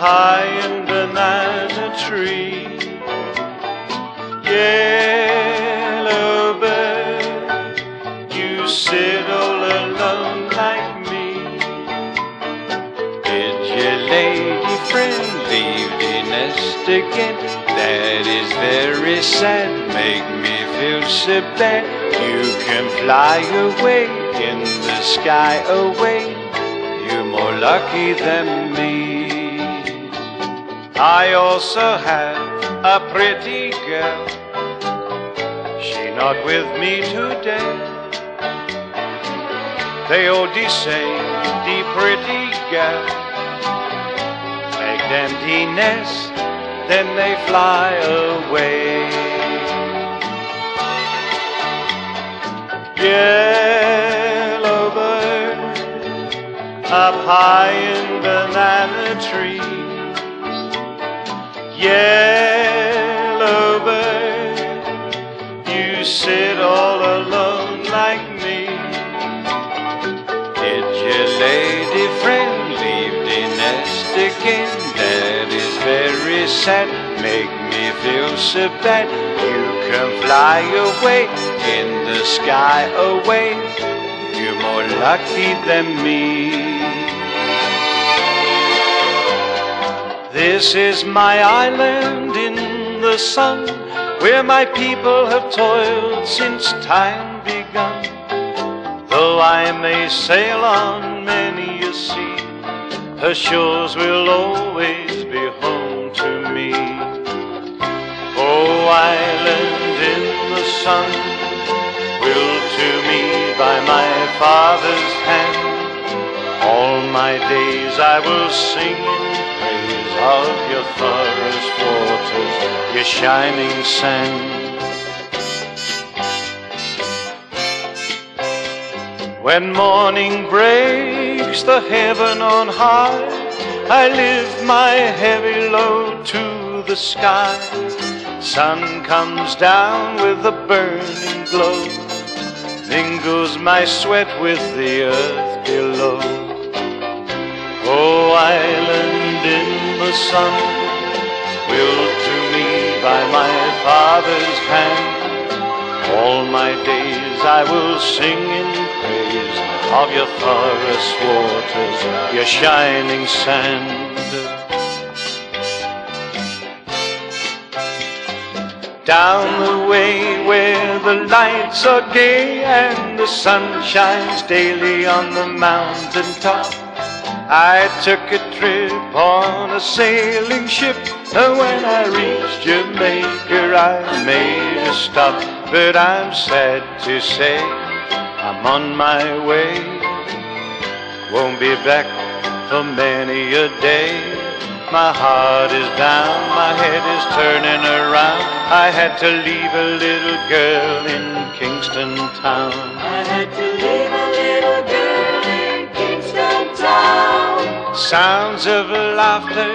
high in banana tree. Yellow bird, you sit all alone like me. Did your lady friend leave the nest again? That is very sad, make me feel so bad. You can fly away in the sky away, you're more lucky than me. I also have a pretty girl, she not with me today. They all say, the pretty girl make empty nest, then they fly away. Yellow bird, up high in banana trees. Yellow bird, you sit all alone like me. Did your lady friend leave the nest again? That is very sad, make me feel so bad. You can fly away in the sky away, you're more lucky than me. This is my island in the sun, where my people have toiled since time begun. Though I may sail on many a sea, her shores will always be home to me. Oh, island in the sun, willed to me by my father's hand, all my days I will sing in praise of your forest waters, your shining sand. When morning breaks the heaven on high, I lift my heavy load to the sky. Sun comes down with a burning glow, mingles my sweat with the earth below. Oh, island in the sun, willed to me by my father's hand, all my days I will sing in praise of your forest waters, your shining sand. Down the way where the lights are gay and the sun shines daily on the mountain top, I took a trip on a sailing ship, and when I reached Jamaica I made a stop. But I'm sad to say I'm on my way, won't be back for many a day. My heart is down, my head is turning around, I had to leave a little girl in Kingston town. I had to leave a little girl in Kingston town. Sounds of laughter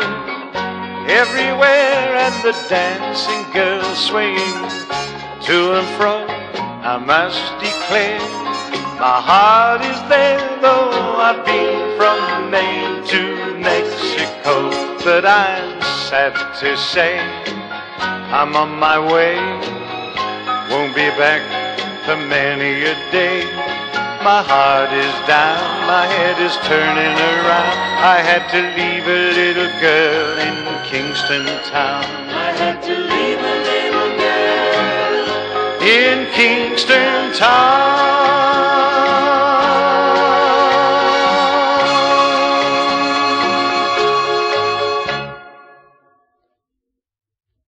everywhere, and the dancing girls swaying to and fro. I must declare my heart is there, though I've been from Maine to Mexico. But I'm sad to say I'm on my way, won't be back for many a day. My heart is down, my head is turning around, I had to leave a little girl in Kingston town. I had to leave a little girl in Kingston town.